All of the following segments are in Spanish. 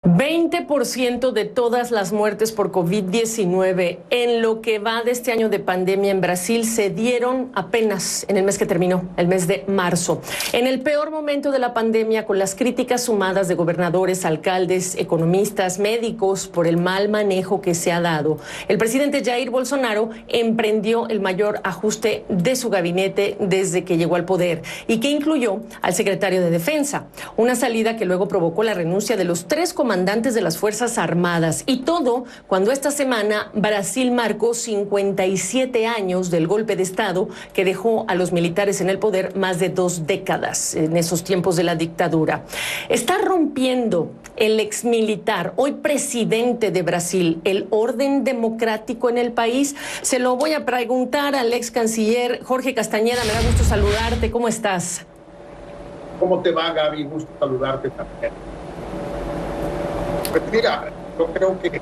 20% de todas las muertes por COVID-19 en lo que va de este año de pandemia en Brasil se dieron apenas en el mes que terminó, el mes de marzo. En el peor momento de la pandemia, con las críticas sumadas de gobernadores, alcaldes, economistas, médicos por el mal manejo que se ha dado, el presidente Jair Bolsonaro emprendió el mayor ajuste de su gabinete desde que llegó al poder y que incluyó al secretario de Defensa, una salida que luego provocó la renuncia de los 3 comandantes de las Fuerzas Armadas, y todo cuando esta semana Brasil marcó 57 años del golpe de Estado que dejó a los militares en el poder más de 2 décadas en esos tiempos de la dictadura. Está rompiendo el exmilitar, hoy presidente de Brasil, el orden democrático en el país. Se lo voy a preguntar al ex canciller Jorge Castañeda. Me da gusto saludarte. ¿Cómo estás? ¿Cómo te va, Gaby? Gusto saludarte también. Pues mira, yo creo que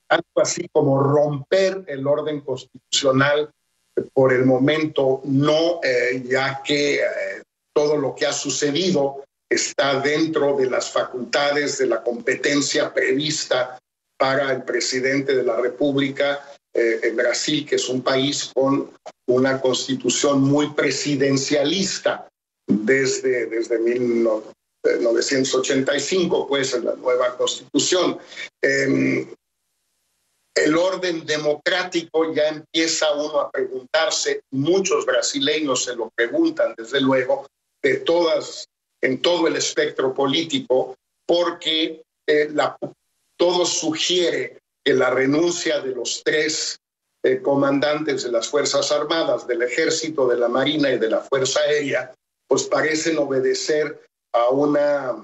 algo así como romper el orden constitucional por el momento no, ya que todo lo que ha sucedido está dentro de las facultades de la competencia prevista para el presidente de la República en Brasil, que es un país con una constitución muy presidencialista desde 1985, pues, en la nueva Constitución. El orden democrático ya empieza uno a preguntarse, muchos brasileños se lo preguntan, desde luego, en todo el espectro político, porque todo sugiere que la renuncia de los 3 comandantes de las Fuerzas Armadas, del Ejército, de la Marina y de la Fuerza Aérea, pues parecen obedecer a una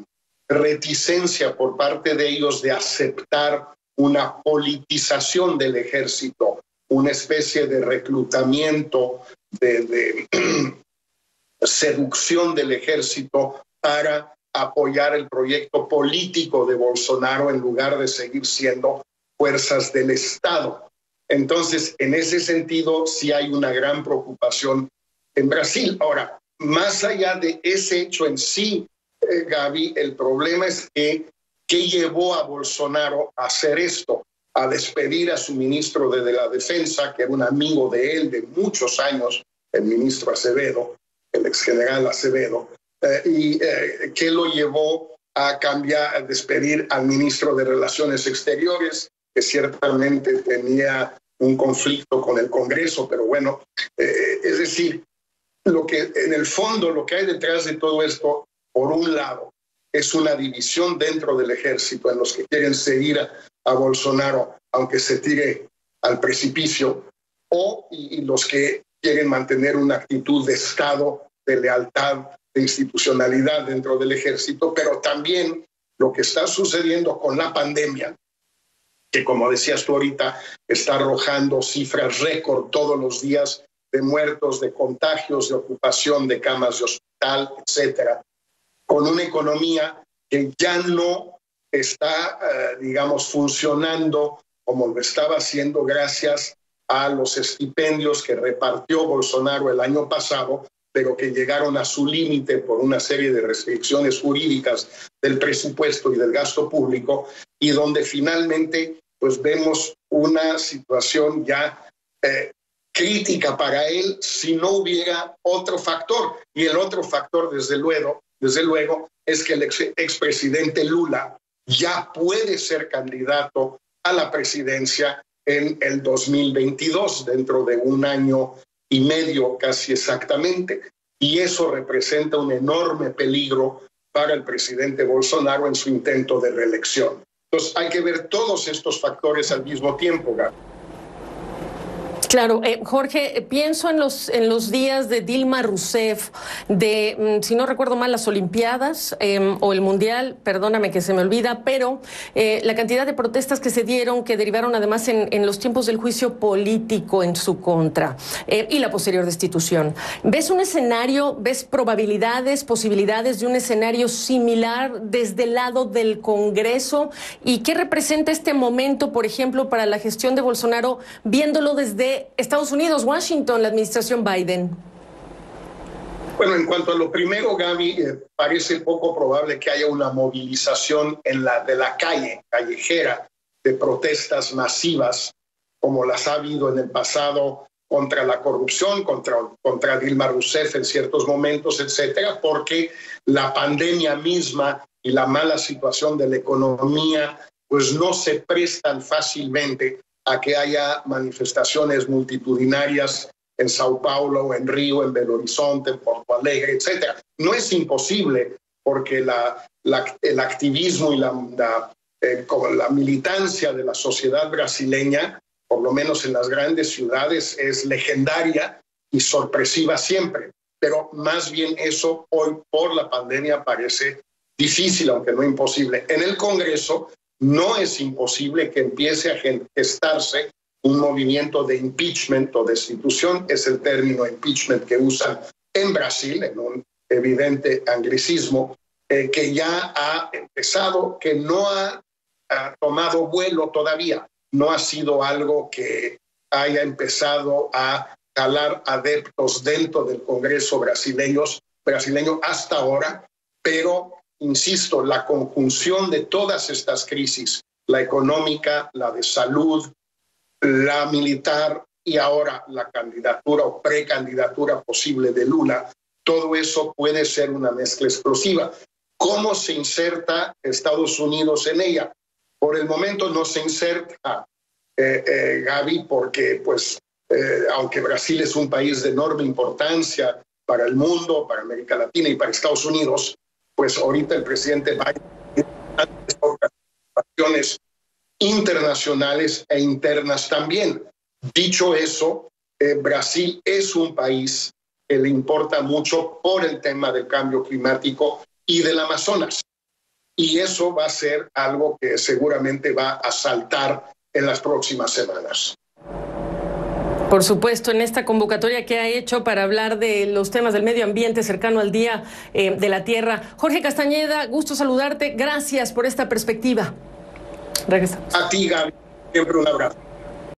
reticencia por parte de ellos de aceptar una politización del ejército, una especie de reclutamiento, de seducción del ejército para apoyar el proyecto político de Bolsonaro en lugar de seguir siendo fuerzas del Estado. Entonces, en ese sentido, sí hay una gran preocupación en Brasil. Ahora, más allá de ese hecho en sí, Gaby, el problema es que ¿qué llevó a Bolsonaro a hacer esto? A despedir a su ministro de la Defensa, que era un amigo de él de muchos años, el ministro Acevedo, el exgeneral Acevedo, y ¿qué lo llevó a despedir al ministro de Relaciones Exteriores, que ciertamente tenía un conflicto con el Congreso? Pero bueno, es decir, en el fondo, lo que hay detrás de todo esto, por un lado, es una división dentro del ejército en los que quieren seguir a Bolsonaro, aunque se tire al precipicio, y los que quieren mantener una actitud de Estado, de lealtad, de institucionalidad dentro del ejército, pero también lo que está sucediendo con la pandemia, que como decías tú ahorita, está arrojando cifras récord todos los días de muertos, de contagios, de ocupación de camas de hospital, etcétera, con una economía que ya no está, funcionando como lo estaba haciendo gracias a los estipendios que repartió Bolsonaro el año pasado, pero que llegaron a su límite por una serie de restricciones jurídicas del presupuesto y del gasto público, y donde finalmente pues vemos una situación ya crítica para él si no hubiera otro factor. Y el otro factor, desde luego, es que el expresidente Lula ya puede ser candidato a la presidencia en el 2022, dentro de 1 año y medio casi exactamente. Y eso representa un enorme peligro para el presidente Bolsonaro en su intento de reelección. Entonces hay que ver todos estos factores al mismo tiempo, Gaby. Claro, Jorge, pienso en los días de Dilma Rousseff, si no recuerdo mal, las Olimpiadas o el Mundial, perdóname que se me olvida, pero la cantidad de protestas que se dieron, que derivaron además en los tiempos del juicio político en su contra y la posterior destitución. ¿Ves un escenario, ves posibilidades de un escenario similar desde el lado del Congreso? ¿Y qué representa este momento, por ejemplo, para la gestión de Bolsonaro, viéndolo desde Estados Unidos, Washington, la administración Biden? Bueno, en cuanto a lo primero, Gaby, parece poco probable que haya una movilización de la calle, callejera, de protestas masivas, como las ha habido en el pasado contra la corrupción, contra Dilma Rousseff en ciertos momentos, etcétera, porque la pandemia misma y la mala situación de la economía pues no se prestan fácilmente a que haya manifestaciones multitudinarias en Sao Paulo, en Río, en Belo Horizonte, en Porto Alegre, etcétera. No es imposible porque el activismo y la militancia de la sociedad brasileña, por lo menos en las grandes ciudades, es legendaria y sorpresiva siempre. Pero más bien eso hoy por la pandemia parece difícil, aunque no imposible. En el Congreso no es imposible que empiece a gestarse un movimiento de impeachment o destitución, es el término impeachment que usan en Brasil, en un evidente anglicismo, que ya ha empezado, que no ha tomado vuelo todavía, no ha sido algo que haya empezado a jalar adeptos dentro del Congreso brasileño hasta ahora, pero, insisto, la conjunción de todas estas crisis, la económica, la de salud, la militar y ahora la candidatura o precandidatura posible de Lula, todo eso puede ser una mezcla explosiva. ¿Cómo se inserta Estados Unidos en ella? Por el momento no se inserta, Gaby, porque aunque Brasil es un país de enorme importancia para el mundo, para América Latina y para Estados Unidos, pues ahorita el presidente Biden tiene acciones internacionales e internas también. Dicho eso, Brasil es un país que le importa mucho por el tema del cambio climático y del Amazonas. Y eso va a ser algo que seguramente va a saltar en las próximas semanas. Por supuesto, en esta convocatoria que ha hecho para hablar de los temas del medio ambiente cercano al Día de la Tierra. Jorge Castañeda, gusto saludarte. Gracias por esta perspectiva. Regresamos. A ti, Gaby. Siempre un abrazo.